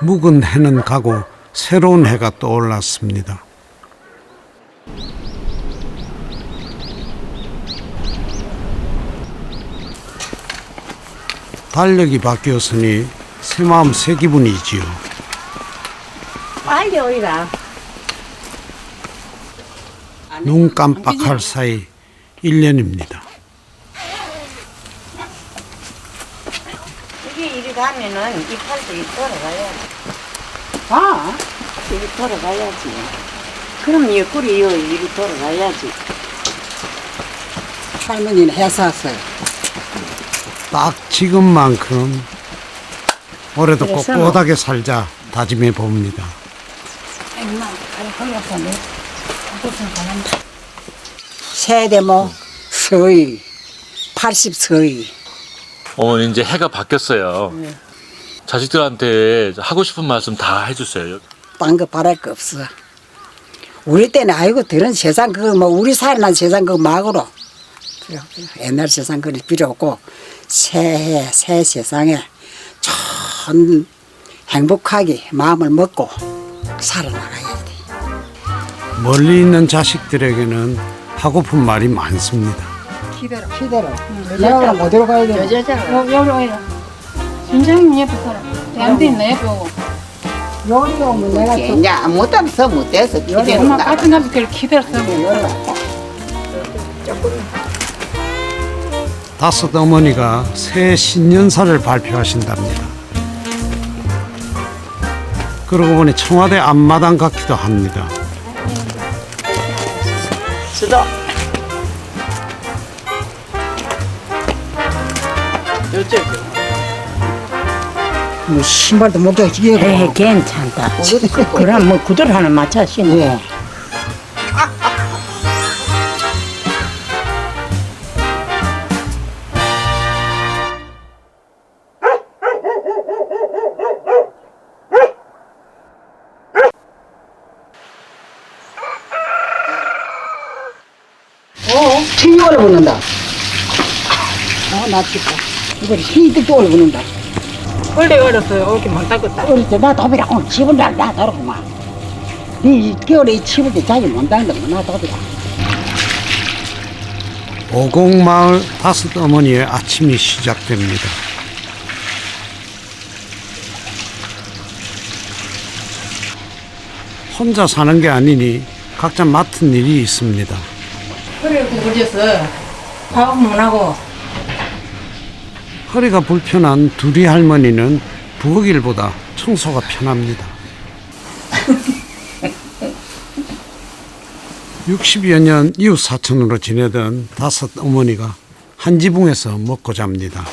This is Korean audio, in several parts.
묵은 해는 가고 새로운 해가 떠올랐습니다. 달력이 바뀌었으니 새마음 새기분이지요. 빨리 오이라. 눈 깜빡할 사이 1년입니다. 이게 이리 가면은 이 팔도 이 돌아가야지. 아, 이리 돌아가야지. 그럼 옆구리 이리 돌아가야지. 할머니는 해 샀어요. 딱 지금만큼 올해도 그래서 꼿꼿하게 살자 다짐해 봅니다. 세대 뭐 서희 80 서희. 어머니 이제 해가 바뀌었어요. 자식들한테 하고 싶은 말씀 다 해주세요. 딴 거 바랄 거 없어. 우리 때는 아이고 들은 세상 그거 뭐 우리 살난 세상 그거 막으로 옛날 세상 그거 필요 없고 새해 새 세상에 전 행복하게 마음을 먹고 살아나가야 돼. 멀리 있는 자식들에게는 하고픈 말이 많습니다. 기대로 내가 어디로 가야 돼? 여자잖아. 여기 오이라. 진정이 예쁜 사람. 대한대 있나 예쁘고. 여기 오면 내가 또 이제 아무것도 없어 못해서 엄마 기대는다. 같은 남자들 기다렸어. 다섯 어머니가 새 신년사를 발표하신답니다. 그러고 보니 청와대 앞마당 같기도 합니다. 수도. 뭐 신발도 못 하지. 에 괜찮다. 그럼 뭐 구두를 하나 맞춰 신어. 예. 튀어를 붙는다. 나 죽고. 이거 희득 쪽을 붙는다. 원래 어렸어요. 이렇게 못 닦았다. 어릴 때나 도비라 오늘 집을 나 다르구만. 이 겨울에 이 집을 때 자기 못 다는데 나 도비라. 오곡마을 다섯 어머니의 아침이 시작됩니다. 혼자 사는 게 아니니 각자 맡은 일이 있습니다. 그래 구부졌어. 밥은 못 하고. 허리가 불편한 두리 할머니는 부엌일보다 청소가 편합니다. 60여 년 이웃 사촌으로 지내던 다섯 어머니가 한 지붕에서 먹고 잡니다.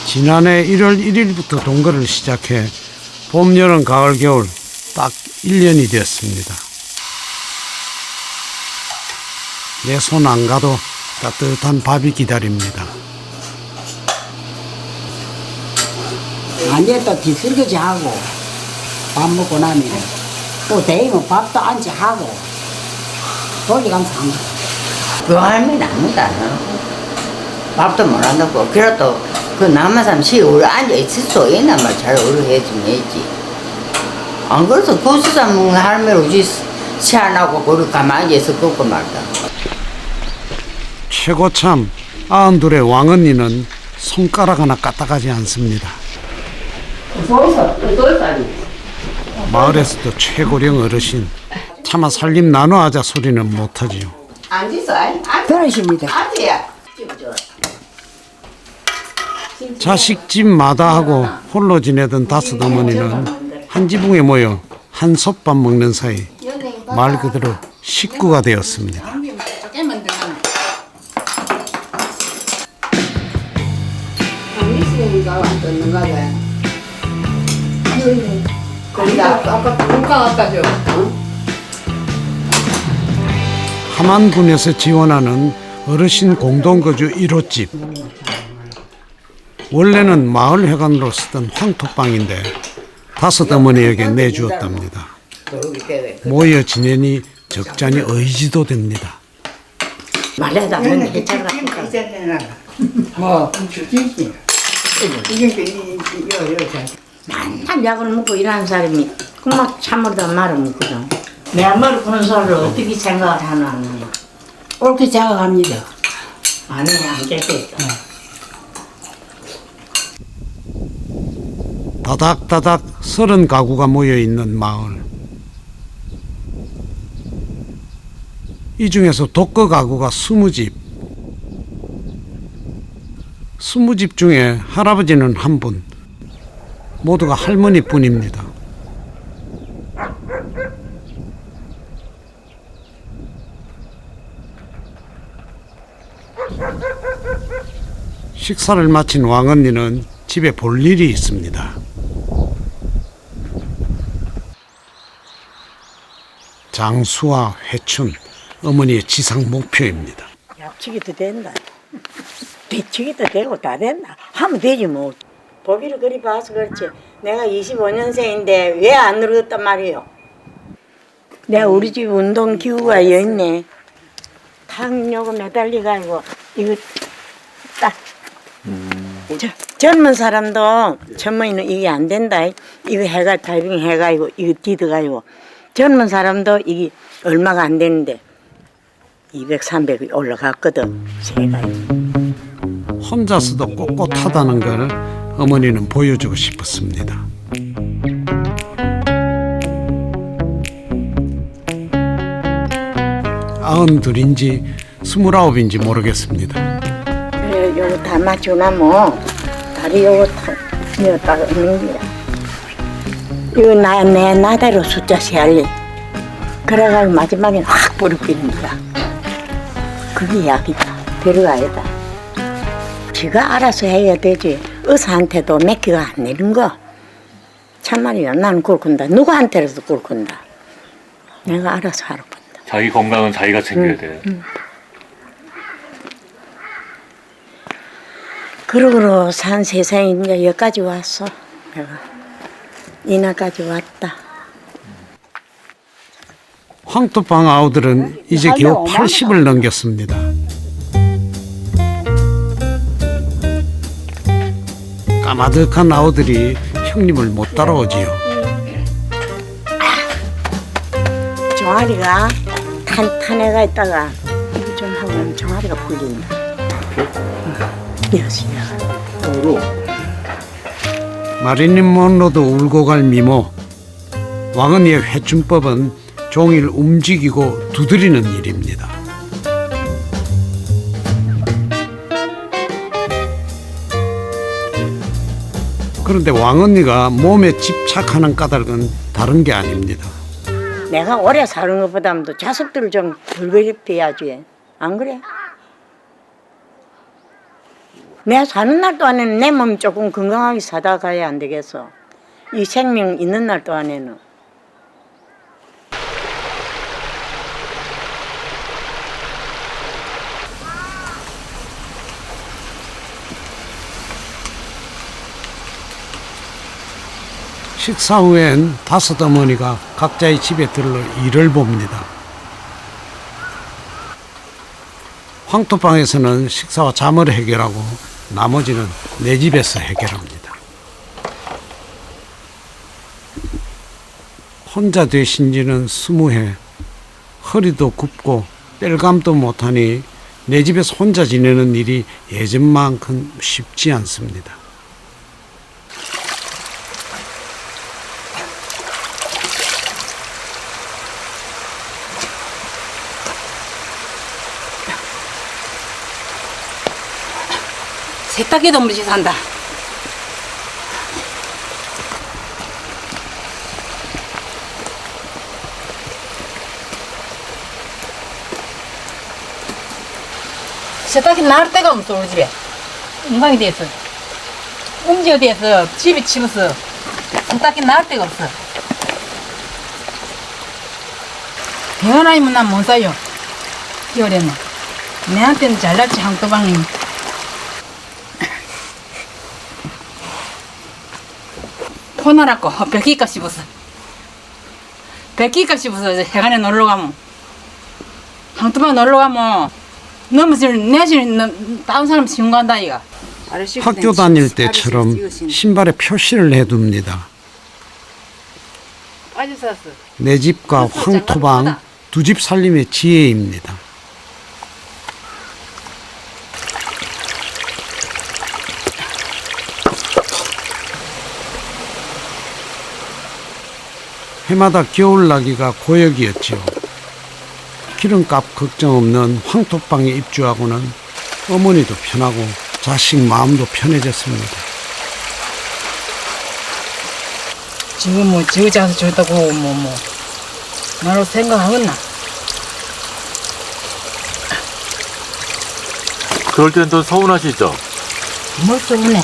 지난해 1월 1일부터 동거를 시작해 봄, 여름, 가을, 겨울 딱 1년이 되었습니다. 내 손 안 가도 따뜻한 밥이 기다립니다. 안돼 또 뒤설거지 하고 밥 먹고 나면 또 데이면 밥도 안지 하고 돌리가면서 한 거. 그 할머니는 아무도 안 하고 밥도 못 한다고. 그래도 그 남한 사람 우리 앉아있을 수 있나 말 잘 어려해주면 했지. 안 그래서 고수사 먹는 할머니 우리 시안하고 우리 가만히 있어 걷고 말다. 최고참 92의 왕언니는 손가락 하나 까딱하지 않습니다. 마을에서도 최고령 어르신, 차마 살림 나눠하자 소리는 못하지요. 앉아서 들으십니다. 앉아야. 자식집 마다하고 홀로 지내던 다섯 어머니는 한 지붕에 모여 한솥밥 먹는 사이 말 그대로 식구가 되었습니다. 당기시니까 안 떴는가 봐. 거기다 아까 누가 갖다 줘. 함안군에서 지원하는 어르신 공동거주 1호집. 원래는 마을회관으로 쓰던 황토방인데 다섯 어머니에게 내주었답니다. 모여 지내니 적잖이 의지도 됩니다. 말해도 안 되는 해차가 뭐 주진씨 맨날 약을 먹고 일하는 사람이 그막 참으로도 말을 먹거든. 내 말을 그런 소리를 어떻게 생각을 하나. 옳게 생각합니다. 아니 안 되겠어. 다닥다닥 30가구가 모여있는 마을. 이 중에서 독거 가구가 20집. 20집 중에 할아버지는 한 분. 모두가 할머니뿐입니다. 식사를 마친 왕언니는 집에 볼 일이 있습니다. 장수와 회춘, 어머니의 지상 목표입니다. 약치기도 된다. 뒤치기도 되고 다 된다. 하면 되지 뭐. 보기를 그리 봐서 그렇지. 내가 25년생인데 왜 안 늙었단 말이에요. 내가 우리 집 운동기구가 여있네. 탕요거 매달려가지고 이거 딱. 젊은 사람도 젊은이는 이게 안 된다. 이거 해가 다이빙 해가지고 이거 디드가지고 젊은 사람도 이게 얼마가 안 되는데 200, 300이 올라갔거든. 제가 혼자서도 꼿꼿하다는 걸 어머니는 보여주고 싶었습니다. 아흔둘인지 29인지 모르겠습니다. 요거 다 맞춰놔면 다리 요거 여기다가 있는 거야. 이거 내 나대로 숫자 세할래. 그래가지고 마지막에 확 버려버리는 거야. 그게 약이다. 별거아니다. 지가 알아서 해야 되지. 의사한테도 맡기가 안 내는 거. 참말이야. 나는 꿀건다. 누구한테라도 꿀건다. 내가 알아서 하러 건다. 자기 건강은 자기가 챙겨야 돼. 그러고로 산 세상에 이제 여기까지 왔어. 내가 이나까지 왔다. 황토방 아우들은 이제 겨우 80을 넘겼습니다. 까마득한 아우들이 형님을 못 따라오지요. 종아리가 탄탄해가 있다가 이거 좀 하면 종아리가 풀린다. 여기야. 마릴린 먼로도 울고 갈 미모. 왕언니의 회춘법은 종일 움직이고 두드리는 일입니다. 그런데 왕언니가 몸에 집착하는 까닭은 다른 게 아닙니다. 내가 오래 사는 것보다도 자식들을 좀 덜 괴롭혀야지. 안 그래? 내가 사는 날 동안에는 내 몸 조금 건강하게 사다 가야 안 되겠어. 이 생명 있는 날 동안에는. 식사 후엔 5 어머니가 각자의 집에 들러 일을 봅니다. 황토방에서는 식사와 잠을 해결하고 나머지는 내 집에서 해결합니다. 혼자 되신 지는 20해. 허리도 굽고 뺄감도 못하니 내 집에서 혼자 지내는 일이 예전만큼 쉽지 않습니다. 세탁기도 무지 산다. 세탁기 나올 데가 없어 우리 집에. 인강이 돼서 움직여 돼서 집이 치워서 세탁기 나올 데가 없어. 병원 아니면 난 못 사요. 겨울에는 내한테는 잘났지 황토방이. 포나라고 헛벽기가 씹었어. 백기값 싶어서 해관에 놀러 가면 항토방 놀러 가면 넘어질 내실 다른 사람 지금 간다 이가. 학교 다닐 때처럼 신발에 표시를 해둡니다. 빠져서 내 집과 황토방 두 집 살림의 지혜입니다. 해마다 겨울나기가 고역이었지요. 기름값 걱정 없는 황토방에 입주하고는 어머니도 편하고 자식 마음도 편해졌습니다. 지금 뭐 지금 자서 줬다고 뭐 나로 생각하겠나? 그럴 때는 또 서운하시죠? 뭘 쏘네.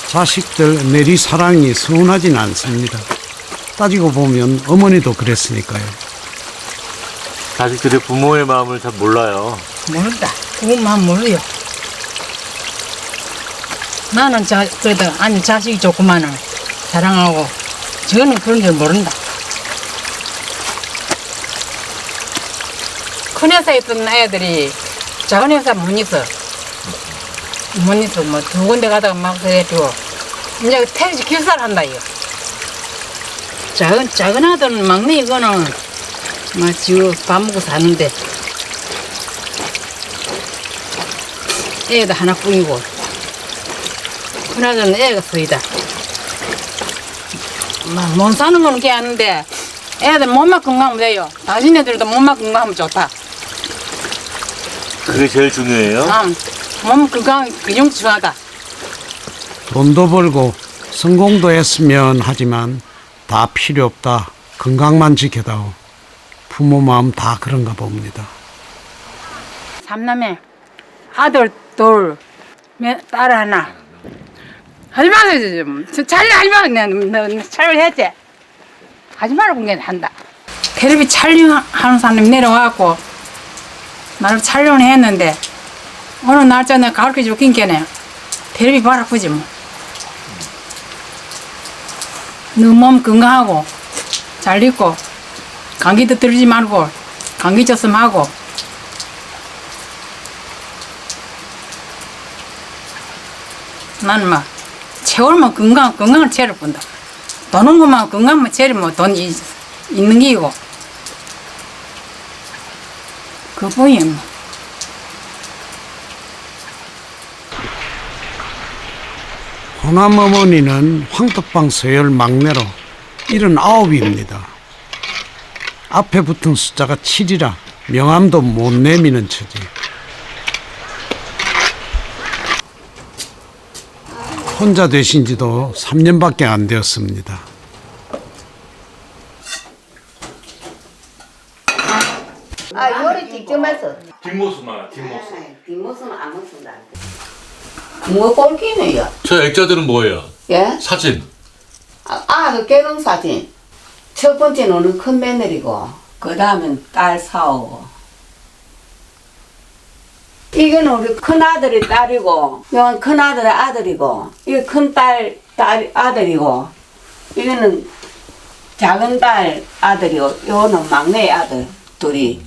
자식들 내리 사랑이 서운하진 않습니다. 따지고 보면 어머니도 그랬으니까요. 자식들이 부모의 마음을 잘 몰라요. 모른다. 그것만 모르요. 나는 그래도 아니 자식이 좋구만은 사랑하고 저는 그런 줄 모른다. 큰 회사에 있던 애들이 작은 회사 못 있어. 못 있어. 뭐 두 군데 가다가 막 해가지고 이제 택시 기사를 한다 이거. 작은 아들은 막내 이거는 막 지금 밥 먹고 사는데 애도 하나뿐이고 큰 아들은 애가 서이다. 막 못 사는 거는 걔 아는데 애들 몸만 건강하면 돼요. 당신네들도 몸만 건강하면 좋다. 그게 제일 중요해요. 몸 건강 그 정도 중요하다. 돈도 벌고 성공도 했으면 하지만 다 필요 없다. 건강만 지켜다오. 부모 마음 다 그런가 봅니다. 삼남매 아들 둘, 딸 하나. 하지 마세요 좀. 촬영 하지 마. 너 촬영했지? 하지 말라고 그냥 한다. 텔레비 촬영하는 사람이 내려와갖고 나를 촬영을 했는데 어느 날짜 내가 가르쳐 주긴 게네. 텔레비 봐라 보지 뭐. 너 몸 건강하고 잘 있고 감기도 들지 말고 감기 조심하고 나는 막 채울만 건강을 채를 본다. 돈 온 것만 건강만 채리면 돈이 있는 게이고 그뿐이야 뭐. 호남 어머니는 황토방 서열 막내로 79입니다. 앞에 붙은 숫자가 7이라 명함도 못 내미는 처지. 혼자 되신 지도 3년밖에 안 되었습니다. 요리 직접 해서. 뒷모습만, 뒷모습. 뒷모습은 안 먹습니다. 뭐 꼴기네요. 저 액자들은 뭐예요? 예? 사진. 그 결혼 사진. 첫 번째는 우리 큰 며느리고, 그 다음엔 딸 사오고. 이거는 우리 큰 아들이 딸이고, 이건 큰 아들의 아들이고, 이거 큰 딸 아들이고, 이거는 작은 딸 아들이고, 이거는 막내 아들 둘이.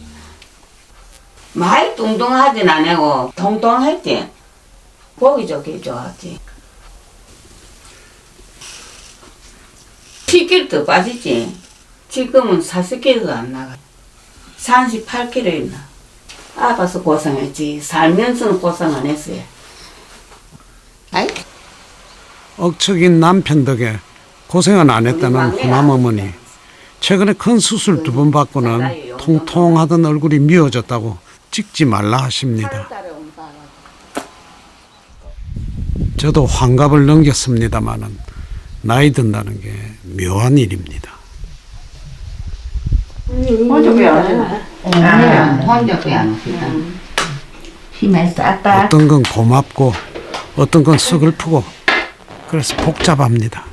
많이 뚱뚱하진 않고 통통했지. 보기 좋게 좋았지. 10kg 더 빠지지. 지금은 40kg도 안 나가. 38kg 있나. 아파서 고생했지. 살면서는 고생 안 했어요. 아이? 억척인 남편 덕에 고생은 안 했다는 호남 어머니. 최근에 큰 수술 2번 받고는 통통하던 얼굴이 미워졌다고 찍지 말라 하십니다. 저도 환갑을 넘겼습니다마는 나이 든다는 게 묘한 일입니다. 혼자 왜안 해? 혼자 왜안 하시다. 힘을 쌌다. 어떤 건 고맙고 어떤 건 서글프고 그래서 복잡합니다.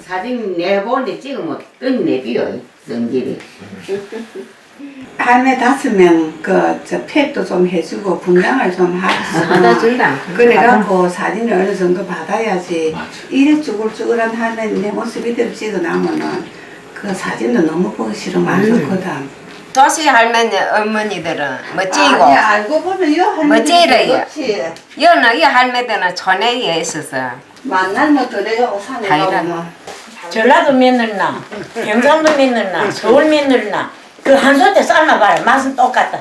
사진 내보는데 찍으면 뜬 내비요, 성질이. 할매 5명 저 팩도 좀 해주고 분장을 좀 하고 그래갖고 사진을 어느 정도 받아야지 이래 쭈글쭈글한 할매 내 모습 이대로 찍어 나오면은 그 사진도 너무 보기 싫으면 안 좋거든. 도시 할머니 어머니들은 멋지고 아니, 알고 보면 이 할머니 멋지래요. 그렇지. 여는 이 할매들은 촌에 있어서 만나면 또 내가 오산에 다이란. 가보면 전라도 며느리나 경상도 며느리나 서울 며느리나 그 한 소대 삶아봐라. 맛은 똑같다.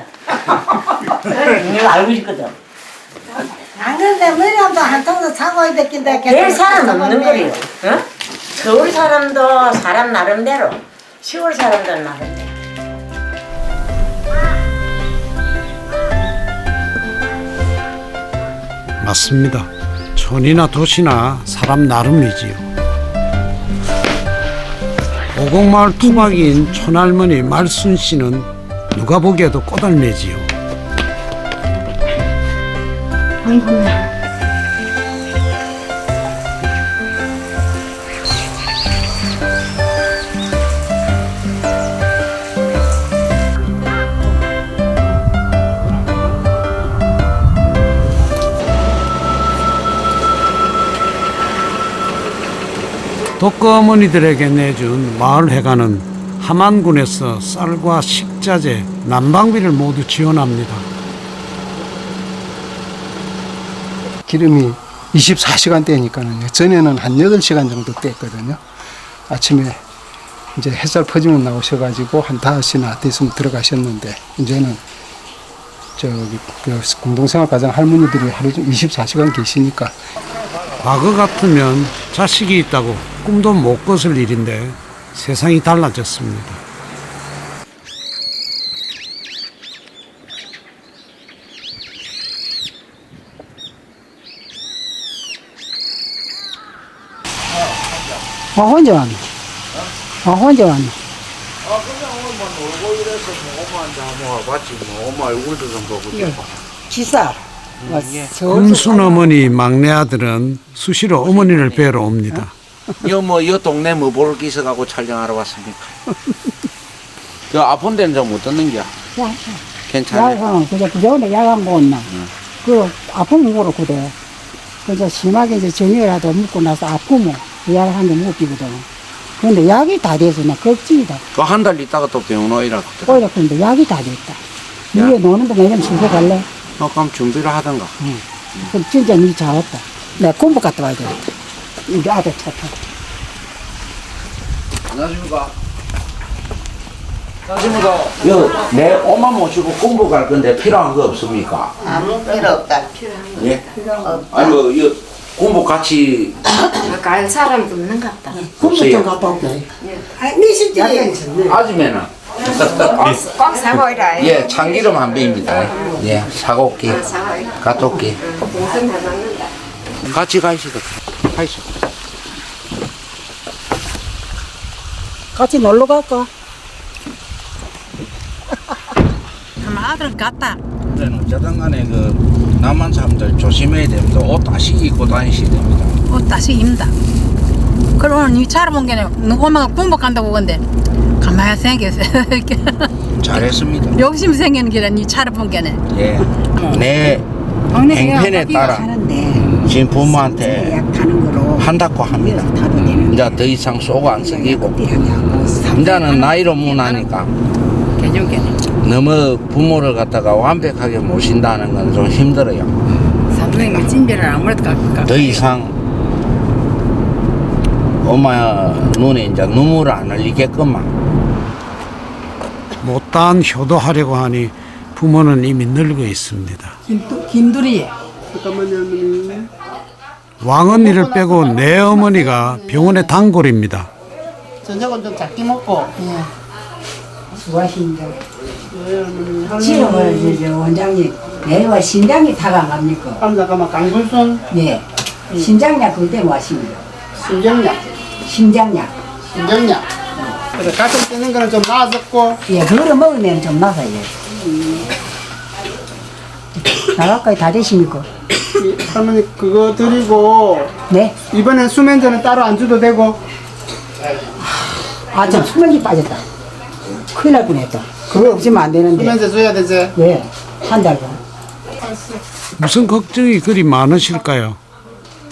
내가 알고 있거든. 안 그런데 머리 한번 한 통도 차고 해야 되긴데 별 사람 없는 거리요. 응? 서울 사람도 사람 나름대로, 시골 사람도 나름대로. 맞습니다. 촌이나 도시나 사람 나름이지요. 오곡마을 토박이인 촌할머니 말순 씨는 누가 보기에도 꼬달매지요. 독거 어머니들에게 내준 마을회관은 함안군에서 쌀과 식자재, 난방비를 모두 지원합니다. 기름이 24시간 떼니까는 전에는 한 8시간 정도 뗐거든요. 아침에 이제 햇살 퍼지면 나오셔가지고 한 5시나 됐으면 들어가셨는데 이제는 저기 그 공동생활가정 할머니들이 하루 종 24시간 계시니까 과거 같으면 자식이 있다고 꿈도 못 꿨을 일인데 세상이 달라졌습니다. 혼자 왔네. 혼자 왔네. 기사. 금순 어머니 막내 아들은 수시로 어머니를 뵈러 옵니다. 이 동네 뭐 볼 기서 가고 촬영하러 왔습니까? 그 아픈 데는 좀 못 듣는겨. 괜찮아요. 야간, 그저 그전에 야간 못 온나. 그 아프면 물어 그래. 그저 심하게 이제 저녁이라도 먹고 나서 아프면 약 한 개 먹기거든. 근데 약이 다 돼서 나 걱정이다. 그 한 달 있다가 또 병원 오이라고. 오히려 근데 약이 다 됐다. 위에 노는데 내년 집에 갈래? 그럼 준비를 하던가. 그럼 진짜 니 잘했다. 내가 공부 갔다 와야 되겠다. 우리 아들 차 타고. 안녕하십니까. 안녕하십니까. 내 엄마 모시고 공부 갈 건데 필요한 거 없습니까? 아무 필요 없다. 예? 아니 뭐 이 공부 같이 갈 사람도 없는 것 같다. 공부 좀 없어요. 갔다 올게. 니 실제 아줌매는 꼭 사고 이라. 예 참기름 한 배입니다. 예 사고 올게. 갔다 올게. 같이 가시다. 가시죠. 같이 놀러 갈까? 아들은 갔다. 그래는 어쨌든 간에 그 남한 사람들 조심해야 됩니다. 옷 다시 입고 다니셔야 됩니다. 옷 다시 입는다. 그럼 오늘 니 차를 본 게네. 너 엄마가 공부 간다고 근데 가만히 생겼어. 잘했습니다. 욕심 생기는 게라 니 차를 본 게네. 예. 내 행편에 따라 하는데 지금 부모한테 약 타는 거로 한다고 합니다. 타도 되는 이제 더 이상 속 안 썩이고 남자는 나이로 무나니까 개종게네. 너무 부모를 갖다가 완벽하게 모신다는 건 좀 힘들어요. 삼성이 찜비를 아무래도 더 이상 엄마 눈에 이제 눈물을 안 흘리게끔만. 못다한 효도하려고 하니 부모는 이미 늙어 있습니다. 김두리. 왕언니를 빼고 내 어머니가 병원의 단골입니다. 저녁은 좀 작게 먹고. 수고하십니다. 지금은 저 원장님 내와 신장이 타가 갑니까? 잠깐만 강불순 네. 신장약 그때 뭐 하십니까? 신경약. 신장약. 신경약. 그래 가슴 뜨는 거는 좀 나아졌고. 예, 그거를 먹으면 좀 나가요. 나갈까요? 다 되십니까? 할머니 그거 드리고 네. 이번엔 수면제는 따로 안 줘도 되고. 아, 참 수면이 빠졌다. 큰일 날 뻔했다. 그거 없으면 안 되는데. 수면제 줘야 되지. 예, 한 달간. 무슨 걱정이 그리 많으실까요?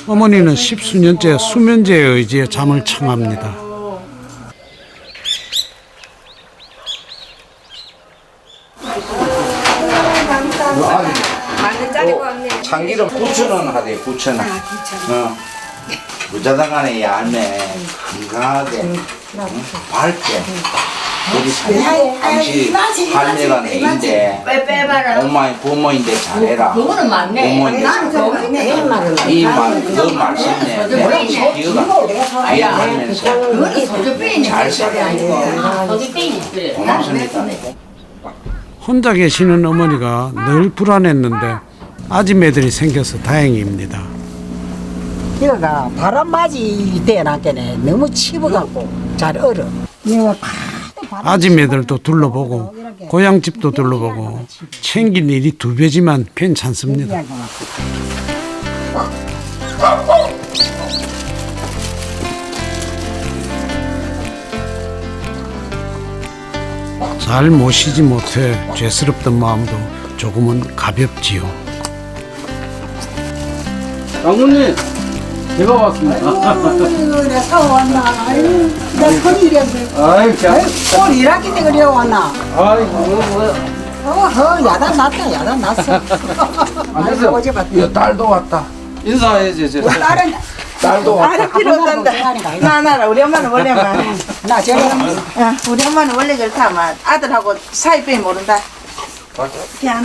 어머니는 10수년째 수면제에 의지해 잠을 청합니다. 참기름 9,000원 하대 9,000원. 부자당간에 얇네 건강하게 밝게 우리 삼시 할매가 내인데 엄마의 부모인데 잘해라. 부모인데 잘해라. 이말그 말씀네 기억하면서 잘 살아요. 고맙습니다. 혼자 계시는 어머니가 늘 불안했는데 아지매들이 생겨서 다행입니다. 이거가 바람 맞이 때나게네 너무 치부갖고 잘 얼어. 아지매들도 둘러보고 고향집도 둘러보고 챙길 일이 2배지만 괜찮습니다. 잘 모시지 못해 죄스럽던 마음도 조금은 가볍지요. 장모님, 제가 왔습니다. 내 사왔나? 내 손이 이랬는데. 꼴 일하기 때 그래 왔나? 야단 났다, 야단 났어. 안녕하세요. 어제 봤다. 이 딸도 왔다. 인사해야지, 제 딸도 왔다. 필요 없단다. 나라 우리 엄마는 원래만 나 저래. 우리 엄마는 원래 그렇다만 아들하고 사이 빼 모른다.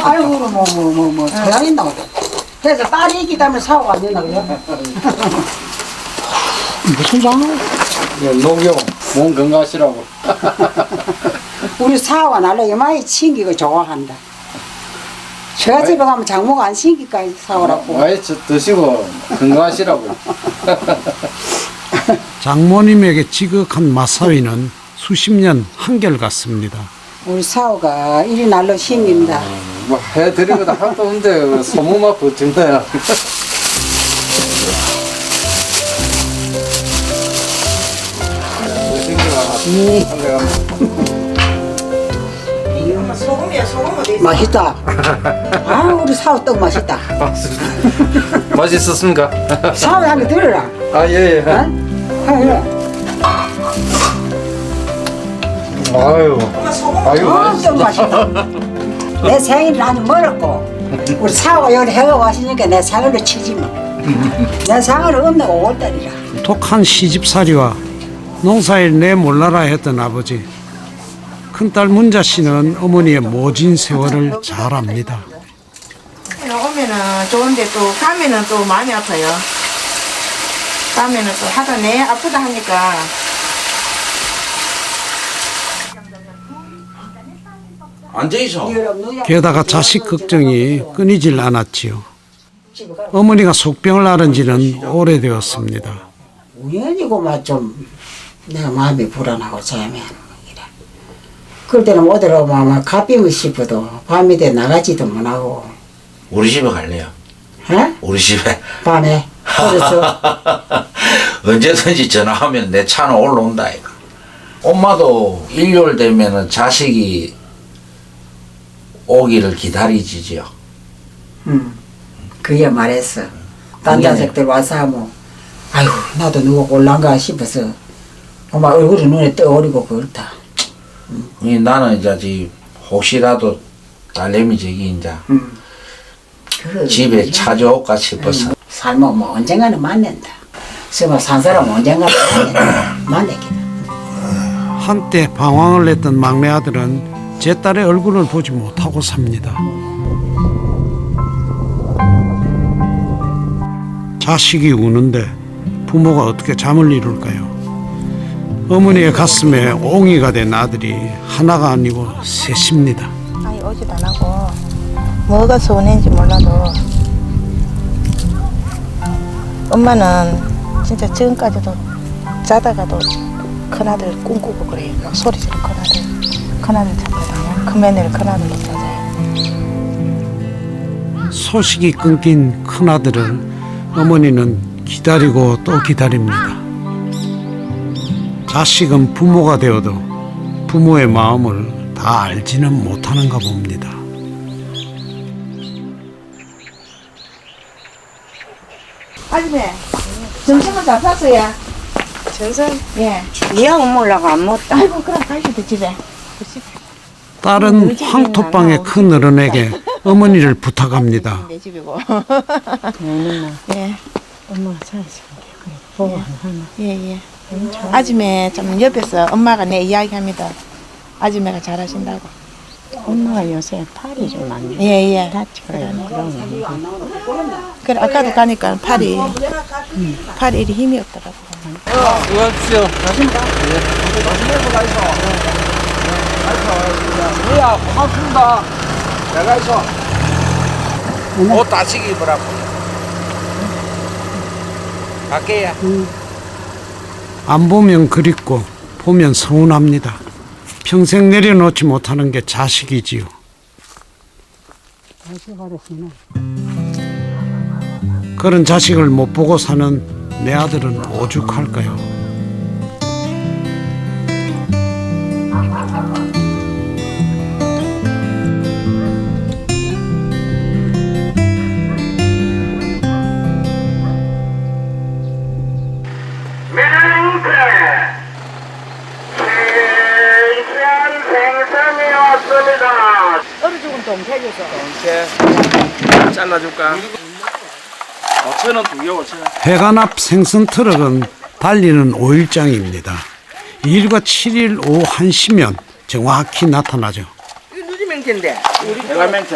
아이고, 뭐, 소양 있나 보다. 그래서 딸이 있기 때문에 사고가 안 된다, 그래? 무슨 장어? 녹용, 몸 건강하시라고. 우리 사고가 날로 이마에 챙기고 좋아한다. 저 집에 가면 장모가 안 챙길까, 사오라고. 많이 드시고 건강하시라고. 장모님에게 지극한 맞사위는 수십 년 한결같습니다. 우리 사오가 이리 날로 챙긴다. 뭐 해드리고도 한도 없는데 소문만 버틴다야. 소금이야 소금 어디 있어? 맛있다. 아, 우리 사오 떡 맛있다. 맛있었습니까? 사오 한개 들어라. 아, 예, 예. 아유, 아유, 떡 맛있다. 내 생일을 아주 멀었고, 우리 사오가 여기 해가 왔으니까 내 생일을 치지 뭐. 내 생일은 없는 5월달이라. 독한 시집살이와 농사일 내 몰라라 했던 아버지. 큰딸 문자 씨는 어머니의 모진 세월을 잘 압니다. 오면은 좋은데 또 가면은 또 마음이 아파요. 가면은 또 하다 내 아프다 하니까. 앉아있어. 게다가 자식 걱정이 끊이질 않았지요. 어머니가 속병을 앓은 지는 오래되었습니다. 우연이고만 좀 내가 마음이 불안하고 잠이 안 오고 이래. 그럴 때는 못 들어오면 가비면 싶어도 밤이 돼 나가지도 못하고. 우리 집에 갈래요. 에? 우리 집에. 밤에. 그래서 언제든지 전화하면 내 차는 올라온다 이거. 엄마도 일요일 되면은 자식이 오기를 기다리지요. 그게 말했어. 딴 자식들 와서 하면 아이고 나도 누가 올란가 싶어서 엄마 얼굴이 눈에 떠오르고 그렇다. 나는 이제 혹시라도 딸내미 저기 이제 집에 찾아올까 싶어서. 살면 뭐 언젠가는 만난다. 정말 산 사람은 언젠가는 만나겠다. 한때 방황을 했던 막내 아들은 제 딸의 얼굴을 보지 못하고 삽니다. 자식이 우는데 부모가 어떻게 잠을 이룰까요? 어머니의 가슴에 옹이가 된 아들이 하나가 아니고 셋입니다. 아니 오지도 안 하고 뭐가 서운한지 몰라도 엄마는 진짜 지금까지도 자다가도 큰아들 꿈꾸고 그래요. 막 소리 지르는 큰아들 찾거든요. 큰 며느리 큰아들로 찾아요. 소식이 끊긴 큰아들을 어머니는 기다리고 또 기다립니다. 자식은 부모가 되어도 부모의 마음을 다 알지는 못하는가 봅니다. 아줌마 점심은 다 샀어요. 전선 예. 니하고 먹으려고 안 먹었다. 아이고 그럼 가시도 집에. 딸은 황토방의 큰어른에게 어머니를 부탁합니다. 내 집이고. 예. 엄마가 잘했어. 보고 하나. 예, 예. 아줌에 좀 옆에서 엄마가 내 이야기합니다. 아줌매가 잘하신다고. 엄마가 요새 팔이 좀 안 돼. 예, 예. 다치고 그래, 아까도 가니까 팔이 이리 힘이 없더라고. 수고하십시오. 뭐야, 고맙습니다. 내가 있어. 옷 다시기 입으라고. 갈게요. 안 보면 그립고 보면 서운합니다. 평생 내려놓지 못하는 게 자식이지요. 그런 자식을 못 보고 사는 내 아들은 오죽할까요? 어느 쪽은 동태줘서. 동태 잘라줄까? 5,000원 2개 5,000원. 회관 앞 생선 트럭은 달리는 5일장입니다. 2일과 7일 오후 1시면 정확히 나타나죠. 이거 누리 맹태인데. 헬라멘트.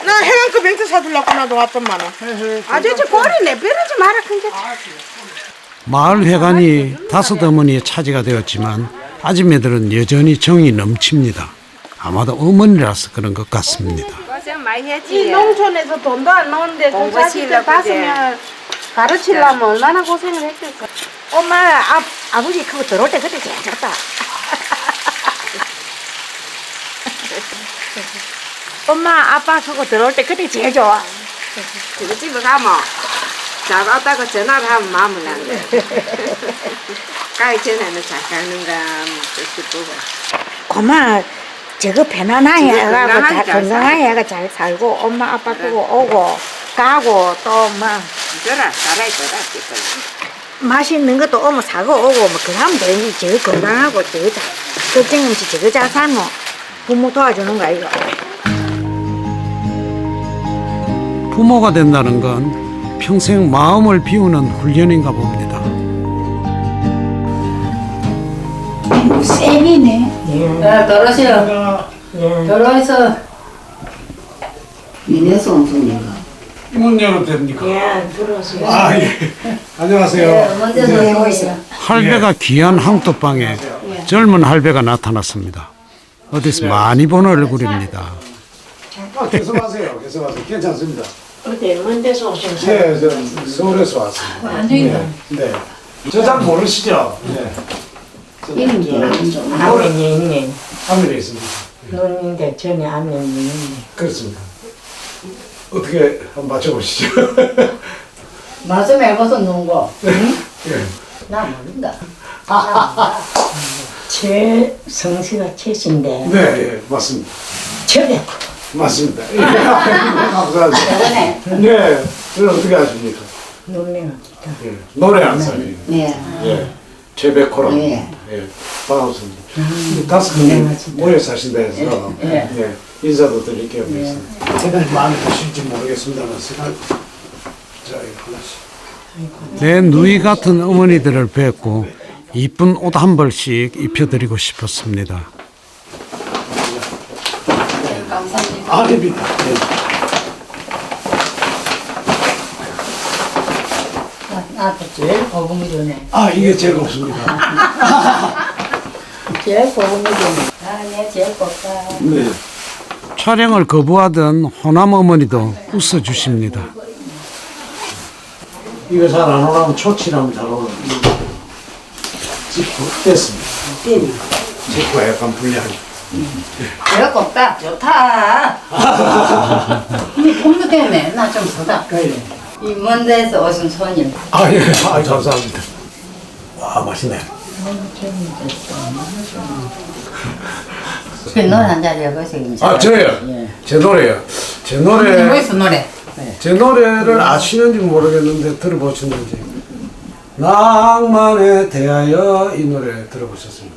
나 해안그 맹태 사주려고 나도 왔더만은. 아저씨 꼬리 내버리지 마라 큰게. 마을 회관이 5 어머니의 차지가 되었지만 아줌매들은 여전히 정이 넘칩니다. 아마도 어머니라서 그런 것 같습니다. 고생 많이 했지. 이 농촌에서 돈도 안 나오는데 그 자식들 봤으면 가르치려면 얼마나 고생을 했겠어. 엄마 아버지 그거 들어올 때 그때 제일 좋다. 엄마 아빠 그거 들어올 때 그때 제일 좋아. 그 집에 가면 잘 왔다고 전화를 하면 마음을 안 돼. 가기 전에는 잘 가는가 싶고. 고마 저거 편안하게 해가고 건강하게 잘 건강하게 해가 잘 살고 엄마 아빠 끄고 오고 가고 또막 저라 살아있더라 싶어. 맛있는 것도 오면 사고 오고 뭐 그러면 되지. 저거 건강하고 저거 잘 걱정 없이 저거 잘 살면 부모 도와주는 거 아이가. 부모가 된다는 건 평생 마음을 비우는 훈련인가 봅니다. 야, 떨어져. 떨어져. 니네서 옹성인가? 문 열어도 됩니까? 야 들어오세요. 아, 예. 안녕하세요. 먼저 들어오고 있어. 할배가 귀한 항토방에 젊은 할배가 나타났습니다. 어디서 많이 본 얼굴입니다. 계속하세요. 계속하세요. 괜찮습니다. 어때 먼 데서 오신 네, 저 서울에서 왔습니다. 완전히 네. 저 잘 모르시죠? 네. 화면이 있네. 화면에 있습니다. 눈인데 전에 화면이 있네. 그렇습니다. 어떻게 한번 맞춰보시죠. 말씀해봐서 놓은 거. 예. 나 모른다. 제 성씨가 최신데 네, 예, 맞습니다. 저게 맞습니다. 예, 감사합니다. 저번에. 네, 그럼 어떻게 하십니까? 놀래가 예, 노래 한 사람이에요. 네. 예, 제백호랑. 예. 예, 반갑습니다. 5분이 모여 사신다 해서 예, 인사도 드릴게요. 제가 마음에 드실지 모르겠습니다만 생각. 자, 이거 하나씩. 내 누이 같은 어머니들을 뵙고 이쁜 옷 한 벌씩 입혀드리고 싶었습니다. 감사합니다. 아닙니다. 나도 제일 고급이 되네. 아, 이게 제일 없습니다. 제일 고급이 되네. 아, 내 제일 곱다. 네. 촬영을 거부하던 호남 어머니도 웃어주십니다. 이거 잘 안 오라면 초치라면 잘 오는. 찍고 됐습니다. 찍고 약간 불리하게. 제일 곱다. 좋다. 이 공부 때문에 나 좀 서다. 이 먼 데서 오신 손님. 아, 예. 아, 감사합니다. 와, 맛있네. 그 노래 한 자리 해보세요. 아, 저요? 예. 제 노래요. 제 노래. 뭐였어 노래? 제 노래를 아시는지 모르겠는데 들어보셨는지. 낭만에 대하여 이 노래 들어보셨습니까?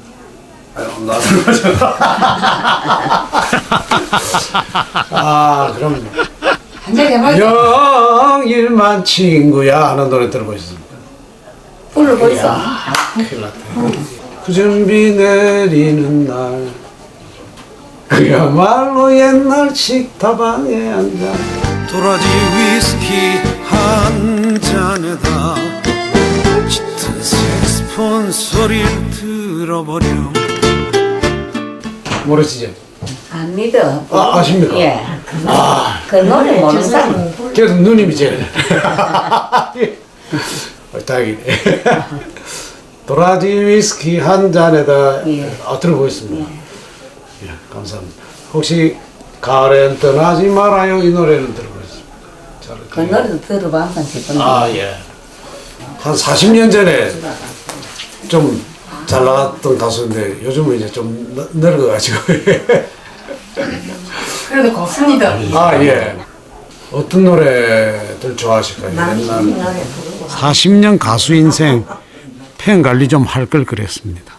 아, 그럼요. 한잔 해봐. 영일만 친구야 하는 노래 들어보셨습니까? 불러보이소. 큰일 났다. 그 준비 내리는 날 그야말로 옛날 식탁방에 앉아 도라지 위스키 한 잔에다 짙은 색스폰 소리를 들어버려. 모르시죠? 안 믿어. 아십니까? 예. 그 노래 모르는 사람. 그래서 누님이 제일 다행이네. 도라지 위스키 한 잔에다 들어보겠습니다. 예, 감사합니다. 혹시 가을엔 떠나지 말아요 이 노래는 들어보셨습니까? 그 노래도 들어봐서 싶은데. 아 예. 한 40년 전에 좀 잘 나갔던 가수인데 요즘은 이제 좀 늙어가지고. 그래도 곱습니다. 아 예. 어떤 노래들 좋아하실까요? 옛날 40년 가수 인생 팬 관리 좀 할 걸 그랬습니다.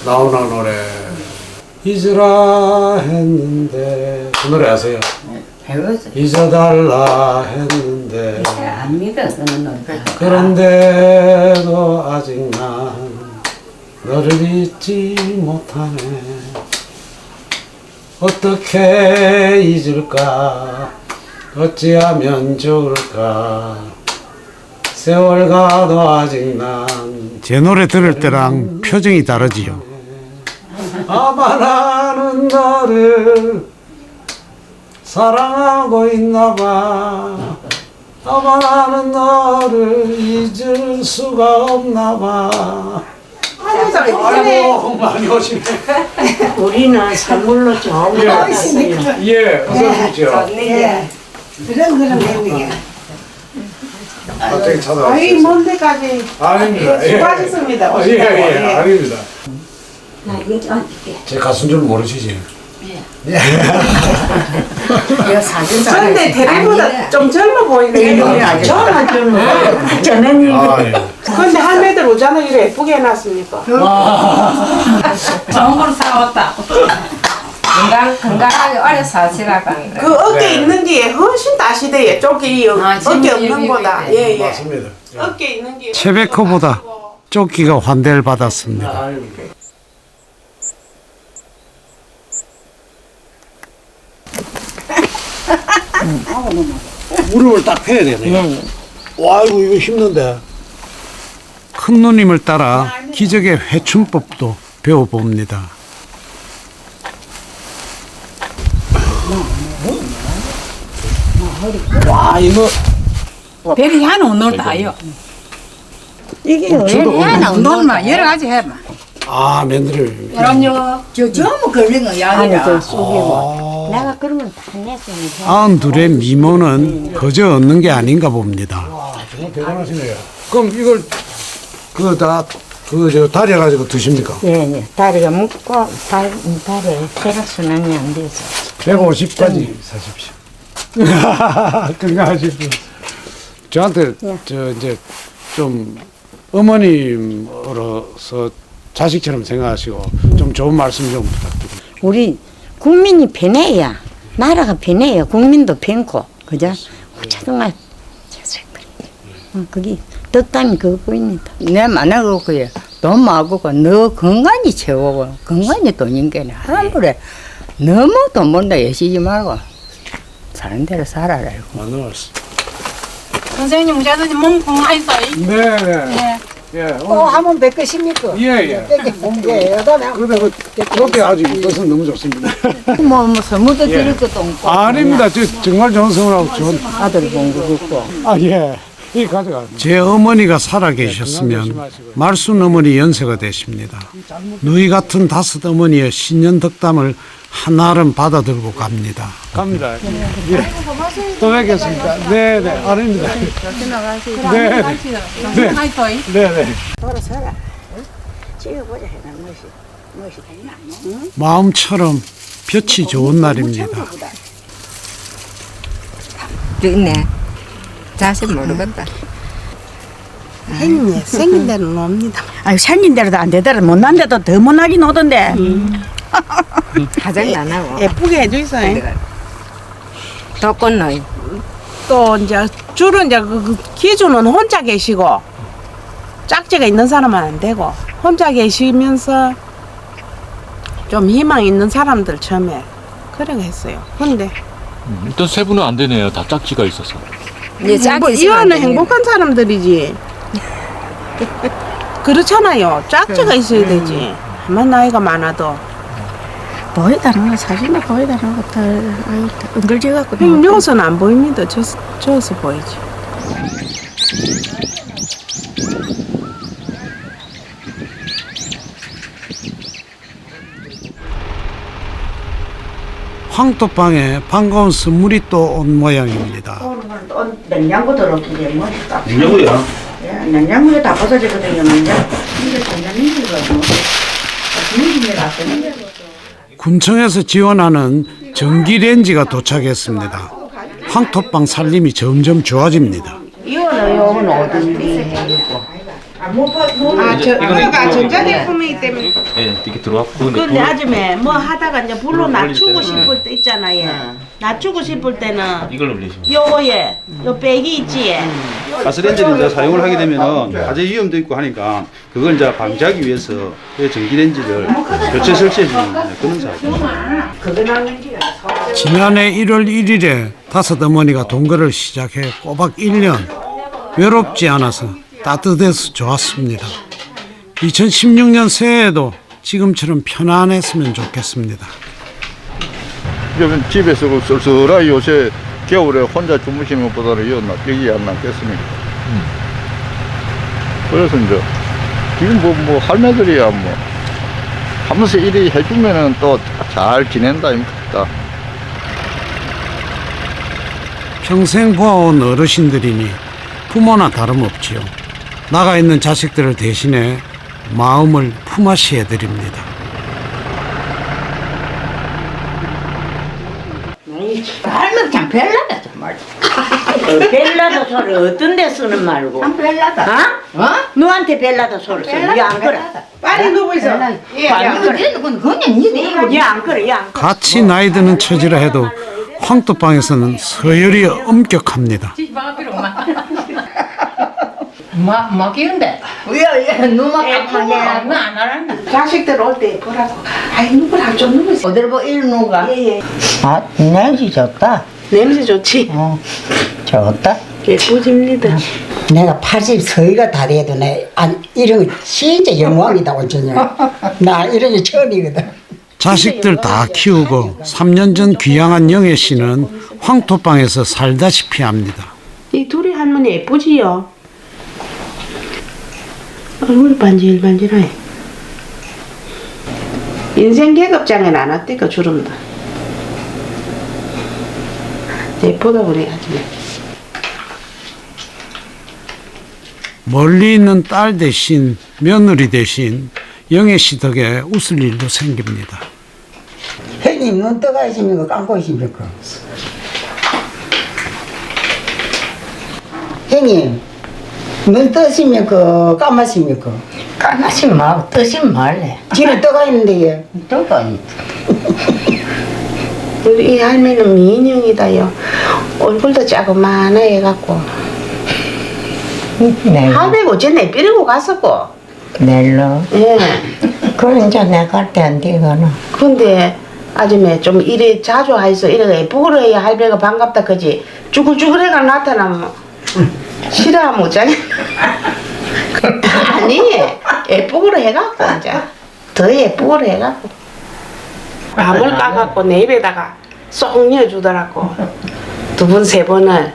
나오나 노래 잊으라 했는데 그 노래 아세요? 배웠어. 잊어달라 했는데 안 믿어 그런 노래. 그런데도 아직 난 너를 잊지 못하네. 어떻게 잊을까 어찌하면 좋을까 세월 가도 아직 난 제 노래 들을 때랑 표정이 다르지요. 아마 나는 너를 사랑하고 있나봐. 아마 나는 너를 잊을 수가 없나봐. 아이고 많이 오시네. 우리는 선물로 좋은 거 왔어요. 예, 어서 오십시오. 예. 그런 내용이야. 갑자기 찾아왔어요. 아이 먼 데까지 아닙니다. 수고하셨습니다. 예, 아닙니다. 제 가수인 줄 모르시지? 근데 대리보다 좀 젊어 보이네요. 저는 좀 저는 아, 예. 근데 할매들 오자는 이래 예쁘게 해놨습니까? 좋은 걸 사왔다. 건강하게 오래 사시라고 하는 그 어깨 있는 게 훨씬 다시대요. 쪽이 어깨 없는 거다. 예, 예. 맞습니다. 어깨 있는 게 채베커보다 조끼가 환대를 받았습니다. 무릎을 딱 펴야 되네. 와, 이거 힘든데. 큰 누님을 따라 기적의 회춘법도 배워봅니다. 와, 이거 별이 하는 운동을 다 해요. 이게 하는 운동만 여러 가지 해봐. 아, 며느리를. 그럼요. 저 전부 걸린 거야. 아니라. 내가 그러면 다 냈으면 92의 미모는 거저 얻는 게 아닌가 봅니다. 정말 대단하시네요. 그럼 이걸 다려 가지고 드십니까? 예. 다리가 묵고 다리에 혈액순환이 안 돼서 150까지 사십시오. 건강하십시오. 저한테 이제 좀 어머님으로서 자식처럼 생각하시고 좀 좋은 말씀 좀 부탁드립니다. 우리 국민이 편해야 나라가 편해야 국민도 편고 그죠? 정말 그게 덕담이 그거입니다. 내 만나고 그래. 돈 마구고 너 건강이 최고고 건강이 돈인게네. 함부로 너무 돈 번다 여시지 말고 사는 대로 살아라. 맞는 말씀. 선생님 우자든지 몸 건강해서. 네. 예. 또 한번 뵙겠습니까? 예. 예, 여담에 근데 그렇게 아주 이것은 너무 좋습니다. 뭐 선물도 드릴 것도 없고. 아닙니다. 저 정말 좋은 선물하고 좋은 아들 본거 같고. 아 예. 이 가져가. 제 어머니가 살아 계셨으면 말순 어머니 연세가 되십니다. 누이 같은 5 어머니의 신년 덕담을 한알은 받아들고 갑니다. 갑니다. 예. 또 뵙겠습니다. 네네. 아닙니다. 네. 네네. 마음처럼 볕이 좋은 날입니다. 있네. 자식 모르겠다. 생긴 대로 놉니다. 아유 생긴 대로도 안 되더라. 못난 데도 더 못나긴 오던데. 가장 안 하고. 예쁘게 해주이소. 더 건너. 또 이제 주로 이제 그 기준은 혼자 계시고 짝지가 있는 사람은 안 되고 혼자 계시면서 좀 희망 있는 사람들 처음에 그러게 했어요. 근데 일단 세 분은 안 되네요. 다 짝지가 있어서. 뭐 이혼은 행복한 사람들이지. 그렇잖아요. 짝지가 있어야 되지. 아만 나이가 많아도. 보이다는 거 사진에 보이다는 것도 아유 은글지갖고. 형님 여기서는 안 보입니다. 저기서 보이지. 황토방에 반가운 선물이 또 온 모양입니다. 냉장고 들어오기 멋있다. 냉장고야. 냉장고에 다 벗어지거든요. 냉장고. 근데 냉장고가 뭐 군청에서 지원하는 전기렌지가 도착했습니다. 황토방 살림이 점점 좋아집니다. 이거는 어딘데? 그거가 전자제품이기 때문에. 네, 이렇게 들어왔고. 근데 아줌에 뭐 하다가 이제 불로 낮추고 싶을 때 있잖아요. 낮추고 싶을 때는 이걸로 올리시면. 요거에 요 백이 있지. 가스렌지를 이제 사용을 하게 되면 가재 위험도 있고 하니까 그걸 이제 방지하기 위해서 그 전기렌지를 교체 설치해 주는 그런 사업입니다. 지난해 1월 1일에 다섯 어머니가 동거를 시작해 꼬박 1년. 외롭지 않아서 따뜻해서 좋았습니다. 2016년 새해에도 지금처럼 편안했으면 좋겠습니다. 집에서 쓸쓸하게 요새 겨울에 혼자 주무시는 것보다는 여기 안 낫겠습니까? 그래서 이제 지금 뭐 할매들이야 뭐 하면서 이리 해주면은 또 잘 지낸다 아닙니까? 평생 보아온 어르신들이니 부모나 다름없지요. 나가 있는 자식들을 대신해 마음을 품앗이 해드립니다. 할머니 참 별나다 정말. 벨라도 소리 어떤 데 쓰는 말고. 참 별나다. 어? 누구한테 벨라도 소리 쓰는 얘안 그래. 빨리 누구 있어? 그냥 니네 얘안 그래 얘안 그래. 같이 나이 드는 처지라 해도 황토방에서는 서열이 엄격합니다. 뭐 끼운데? 왜 누마 깜빡해? 안 알았나? 자식들 올 때 보라고. 아이 누구랑 좀 누구 있어? 어디를 뭐 이리 누가? 예예. 아 냄새 좋다. 냄새 좋지. 좋다. 예쁘집니다. 내가 80 서희가 다 돼도 이런 거 진짜 영광이다 완전히. 나 이런 게 처음이거든. 자식들 다 키우고 3년 전 귀향한 영애 씨는 황토방에서 살다시피 합니다. 이 둘이 할머니 예쁘지요? 얼굴이 반질반질해. 인생 계급장에는 안 왔대까 주름도. 예쁘다 그래 아줌마. 멀리 있는 딸 대신 며느리 대신 영애 씨 덕에 웃을 일도 생깁니다. 형님 눈 떠가 있습니까? 감고 있습니까? 형님 눈 뜨십니까? 감았습니까? 까마시 마 뜨지 말래. 지는 떠가 있는데 떠가 있. 우리 이 할머니는 미인형이다요. 얼굴도 자그마하나 해갖고. 할머니가 어째 내비리고 갔었고. 넬로. 예. 그건 이제 내가 갈 때 안 되거나. 근데 아줌마 좀 이래 자주 하이소 이래 예쁘고 해야 할배가 반갑다 그지. 쭈글쭈글해가 나타나면 싫어하면 어쩌냐. 아니 예쁘고 해갖고 이제 더 예쁘고 해갖고 밥을 까갖고 내 입에다가 쏙 넣어주더라고. 2번 3번을.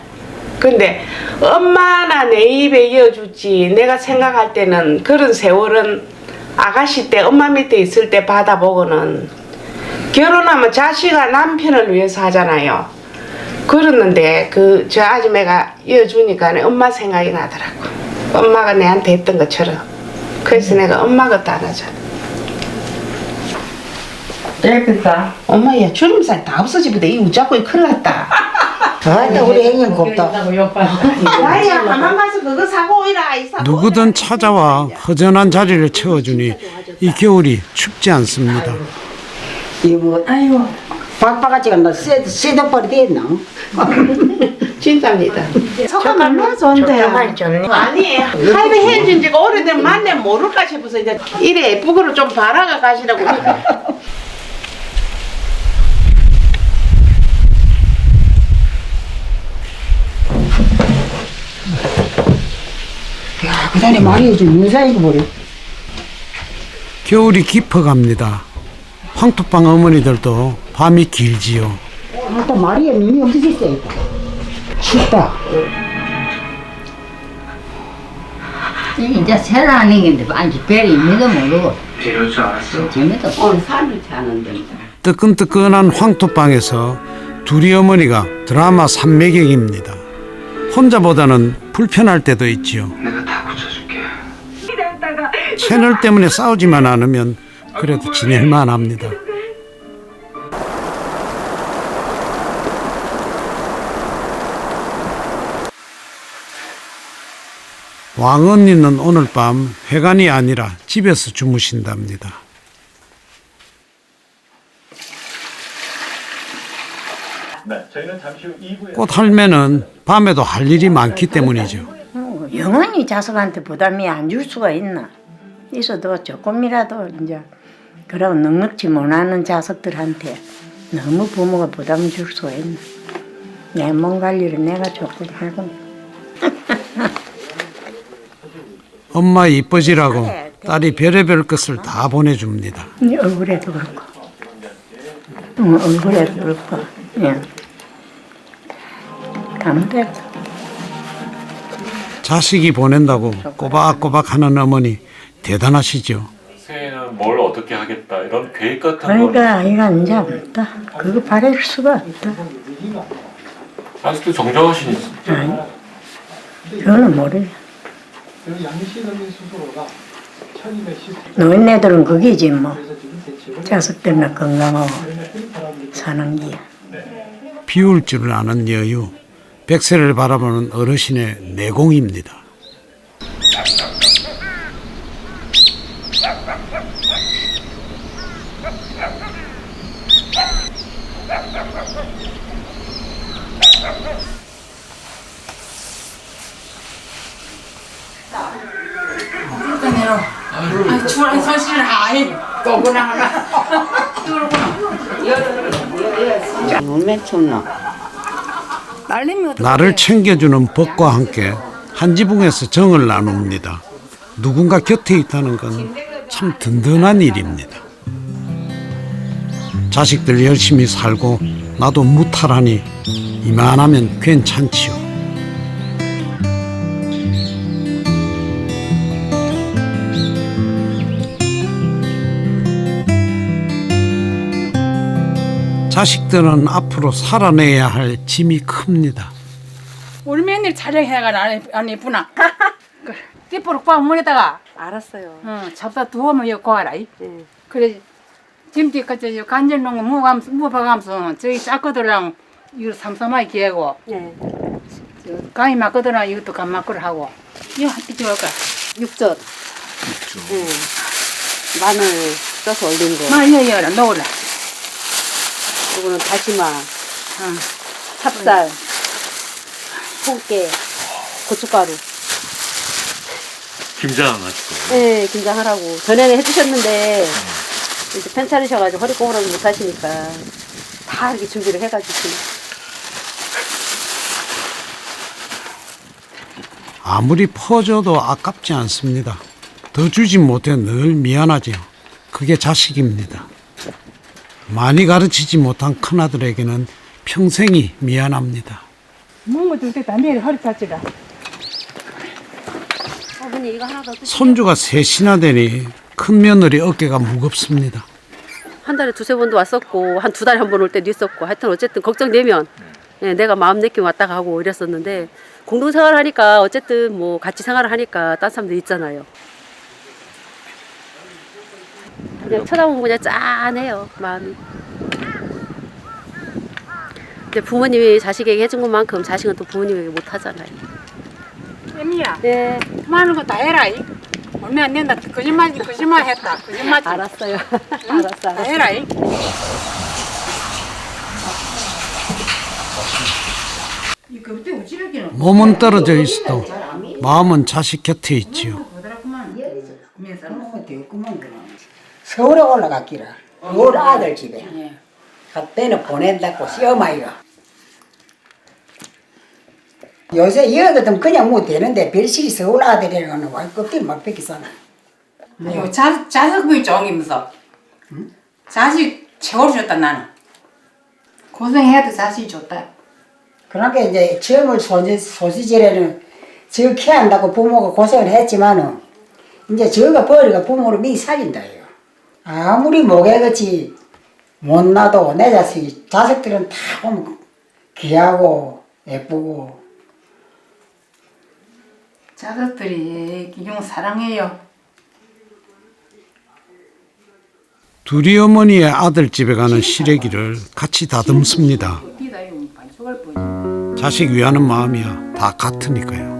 근데 엄마나 내 입에 이어주지. 내가 생각할 때는 그런 세월은 아가씨 때 엄마 밑에 있을 때 받아보고는 결혼하면 자식아 남편을 위해서 하잖아요. 그랬는데 저 아줌마가 이어주니까 엄마 생각이 나더라고. 엄마가 내한테 했던 것처럼. 그래서 내가 엄마 것도 안 하잖아. 예쁘다. 엄마야 주름살 다 없어지보다 이 우자꾸이 큰일 났다. 아, 우리 형님 곱다. 나야 가만 가서 그거 사고 오이라 이 사고. 누구든 찾아와 허전한 자리를 채워주니 이 겨울이 춥지 않습니다. 이거 아이고 박바가지가 너 쇠덕벌이 됐나? 진짜입니다. 소감 얼마나 좋은데. 정말 좋네. 아니 할배 헤어진 지가 오래된 만내 모를까 싶어서 이제 이래 예쁘고로 좀 바라가 가시라고. 야, 그 다음에 말이 좀 인사이고 버려. 겨울이 깊어갑니다. 황토방 어머니들도 밤이 길지요. 또 말이에 눈이 엄청 있어. 춥다. 이제 새로 하는 건데 안지 별이 있는도 모르고 배울 줄 알았어. 재미도 오늘 삶을 사는데 뜨끈뜨끈한 황토방에서 둘이 어머니가 드라마 삼매경입니다. 혼자보다는 불편할 때도 있지요. 내가 다 고쳐줄게. 채널 때문에 싸우지만 않으면 그래도 지낼만 합니다. 왕언니는 오늘 밤 회관이 아니라 집에서 주무신답니다. 꽃할매는 밤에도 할 일이 많기 때문이죠. 영원히 자식한테 부담이 안 줄 수가 있나? 있어도 조금이라도 이제 그런 넉넉지 못하는 자식들한테 너무 부모가 부담 줄 수가 있나? 내 몸 관리를 내가 조금 하고. 엄마 이뻐지라고 딸이 별의별 것을 다 보내줍니다. 네 얼굴에도 그렇고, 얼굴에도 그렇고, 예. 아무데도. 자식이 보낸다고 꼬박꼬박 하는 어머니 대단하시죠. 새해에는 뭘 어떻게 하겠다 이런 계획 같은 거. 그러니까 아이가 이제 없다. 그거 바랄 수가 없다. 아직도 정정하시니. 아니, 저는 모르요. 노인네들은 그게지 뭐. 자식들은 건강하고 사는 게. 비울 줄 아는 여유, 백세를 바라보는 어르신의 내공입니다. 아, 주말 손실을 아이 또구나 하나. 몸에 춥노. 나를 챙겨주는 법과 함께 한 지붕에서 정을 나눕니다. 누군가 곁에 있다는 건 참 든든한 일입니다. 자식들 열심히 살고 나도 무탈하니 이만하면 괜찮지요. 자식들은 앞으로 살아내야 할 짐이 큽니다. 우리 며느리 촬영해가 안 예쁘나? 띠뽀로 꽉 문에다가 알았어요. 잡다 두어면 여기 고아라. 그래 짐띠 같이 간절 놓은 거 무봐가면서 저기 짝거들랑 이거 삼삼하게 기하고 강이 맞거들랑 이것도 간막걸 하고 이거 한띠 좋을까? 육젓. 마늘 써서 올린 거. 마여여라 넣을라. 이거는 다시마, 찹쌀, 홍깨, 고춧가루. 김장 하시고. 네, 김장하라고. 전에는 해주셨는데 이제 편찮으셔가지고 허리 꼬부라지 못하시니까 다 이렇게 준비를 해가지고. 아무리 퍼줘도 아깝지 않습니다. 더 주지 못해 늘 미안하지요. 그게 자식입니다. 많이 가르치지 못한 큰아들에게는 평생이 미안합니다. 먹는 거 줄 때 내일 허리 다치라. 어머니 이거 하나 더 드세요. 손주가 셋이나 되니 큰며느리 어깨가 무겁습니다. 한 달에 두세 번도 왔었고 한 두 달에 한 번 올 때도 있었고 하여튼 어쨌든 걱정되면 내가 마음 내키면 왔다 가고 이랬었는데 공동생활을 하니까 어쨌든 뭐 같이 생활을 하니까 딴 사람들 있잖아요. 그냥 쳐다보면 그냥 짠해요 마음이. 근데 부모님이 자식에게 해준 것만큼 자식은 또 부모님에게 못 하잖아요. 애미야. 네. 많은 거 다 해라. 얼마 안 된다. 거짓말 했다. 거짓말. 알았어요. 응? 알았어. 다 해라. 몸은 떨어져 있어도 마음은 자식 곁에 있지요. 서울에 올라갔기라. 올 아들 집에. 그때는 보낸다고 시어마이가. 요새 이어거든 그냥 못 되는데 별실이 서울 아들이라는 와 껍데기 막 뺏기잖아. 이거 자식이 쫑이면서. 자식 최고로 줬다 나는. 고생해도 자식이 좋다. 그러니까 이제 젊은 소시절에는 저 키한다고 부모가 고생을 했지만은 이제 저가 버리가 부모를 미리 살린다요. 아무리 목에같이 못나도 내 자식들은 다 보면 귀하고 예쁘고. 자식들이 기용 사랑해요. 둘이 어머니의 아들 집에 가는 시래기를 같이 다듬습니다. 자식 위하는 마음이야 다 같으니까요.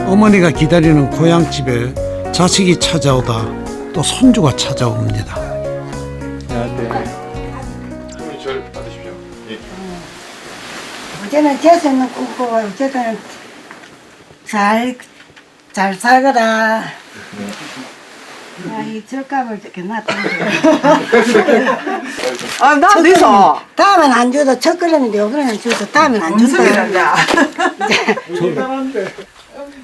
어머니가 기다리는 고향집에 자식이 찾아오다 또 손주가 찾아옵니다. 어제는 재수는 끊고 어제는 잘 살거라. 야, 이 젖값을 이렇게 놨던데. 나도 있어. 다음엔 안 줘도 첫 그릇인데 요번에는 줘도 다음엔 안 준다.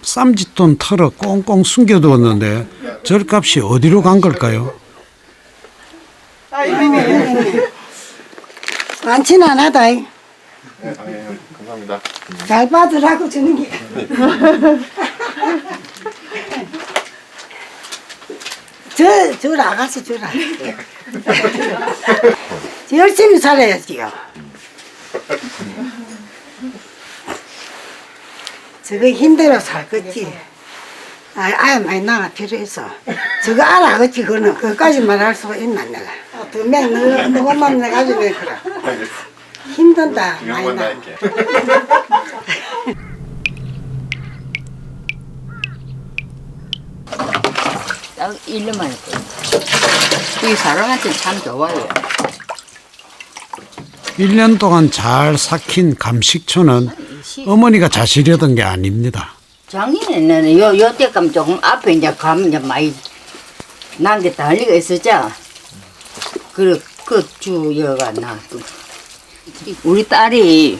쌈짓돈 털어 꽁꽁 숨겨두었는데 절값이 어디로 간 걸까요? 많지는 않아다. 감사합니다. 잘 받으라고 주는 게. 주라, 아가씨 주라. 열심히 살아야지요. 저거 힘들어 살 거지. 아예 많이 나가 필요해서. 저거 알아, 그치? 그거까지 말할 수가 있나, 내가. 두명 너만 내가지고 그래. 힘든다, 많이 나. 딱 1년 만에 이 사람한테 참 좋아요. 1년 동안 잘 삭힌 감식초는 어머니가 자시려던 게 아닙니다. 작년에는 요때 가면 조금 앞에 이제 가면 이제 많이 난 게 달리가 있었죠. 그 주여가 나. 우리 딸이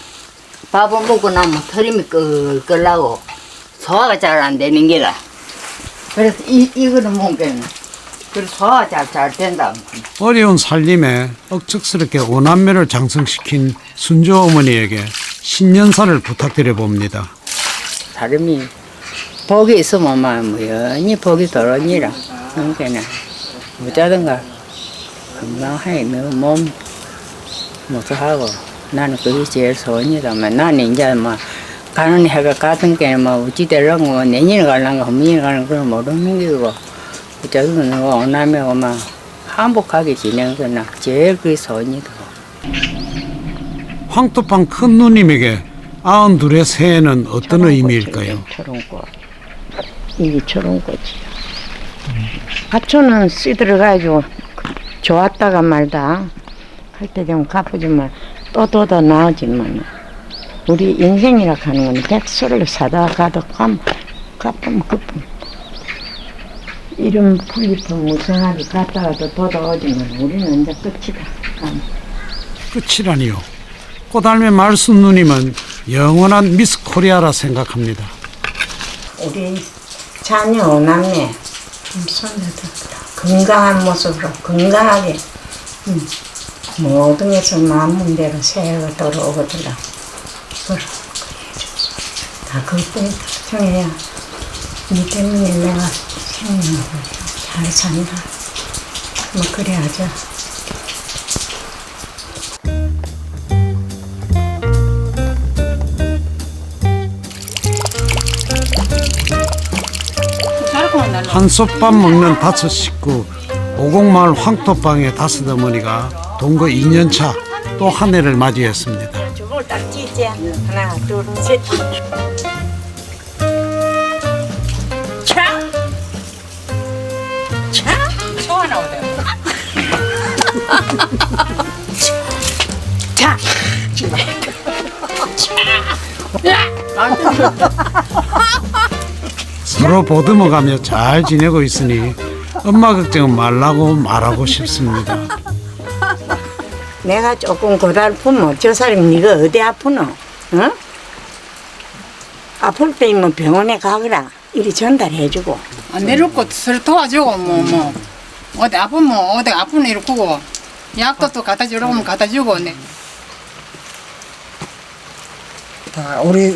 밥을 먹고 나면 털임이 끌라고 소화가 잘 안 되는 게라. 그래서 이거는 먹게는 그래서 소화가 잘 된다. 어려운 살림에 억척스럽게 5남매를 장성시킨 순조 어머니에게 신년사를 부탁드려 봅니다. 사람이 복이 있으면 뭐 연히 복이 들어오니라. 그러니까 무자든가 건강하게 너몸 무서하고 나는 그게 제일 소원이다만 나는 이제 뭐 가는 해가 같은 게뭐 어찌되려고 뭐 내년에 가려고 후년에 가는 걸 모르는 게고 어쨌든 뭐 오남매고 막 행복하게 지내는 거나 제일 그게 소원이다. 황토방 큰 누님에게 92의 새해는 어떤 의미일까요? 초롱꽃. 이게 초롱꽃이야. 화초는 씨들어가지고 좋았다가 말다 할 때 좀 갚아주면 또 나아지만 우리 인생이라 하는 건 백수를 사다 가도 갚으면 급품 이름 풀리고 무성하게 갔다가도 돌아오지만 우리는 이제 끝이다. 끝이라니요. 꽃알매 말순 누님은 영원한 미스 코리아라 생각합니다. 우리 자녀 오남매 손녀들 건강한 모습으로 건강하게 모든 것을 마음 대로 새해가 돌아오거든요. 다 그것뿐이다. 정해야 니 때문에 내가 생명을 잘 산다. 뭐 그래 하자. 한솥밥 먹는 5 식구, 오곡마을 황토방의 5 어머니가 동거 2년차 또 한 해를 맞이했습니다. 주먹을 딱 찢지. 하나, 둘, 셋. 차! 차! 소화 나오다. 차! 서로 보듬어가며 잘 지내고 있으니 엄마 걱정은 말라고 말하고 싶습니다. 내가 조금 고달프면 저 사람 네가 어디 아프노? 응? 아플 때면 병원에 가거라. 이리 전달해주고. 안 내릴 것 서로 도와주고 뭐 어디 아프면 어디 아픈 일 크고 약도 또 갖다 주라고 하면 갖다 주고 네. 다 우리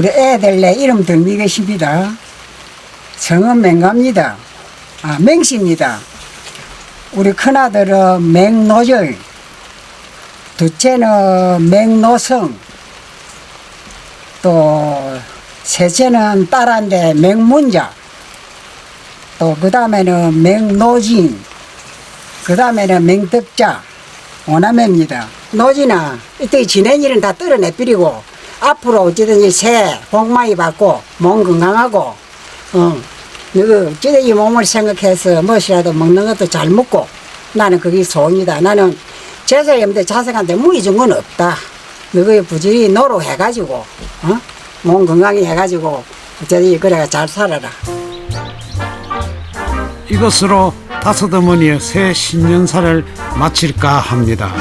애들 내 이름 등기계십니다. 성은 맹갑니다. 맹씨입니다. 우리 큰아들은 맹노절, 둘째는 맹노성, 또 셋째는 딸한테 맹문자, 또 그 다음에는 맹노진, 그 다음에는 맹덕자, 오남매입니다. 노진아, 이때 지낸 일은 다 떨어내버리고 앞으로 어찌든지 새해 복 많이 받고 몸 건강하고 너가 어찌든 이 몸을 생각해서 무엇이라도 먹는 것도 잘 먹고 나는 그게 소원이다. 나는 제사님들 자식한테 무기 준 건 없다. 너가 부지런히 노력해가지고 몸 건강히 해가지고 어찌든 그래가 잘 살아라. 이것으로 다섯 어머니의 새 신년사를 마칠까 합니다.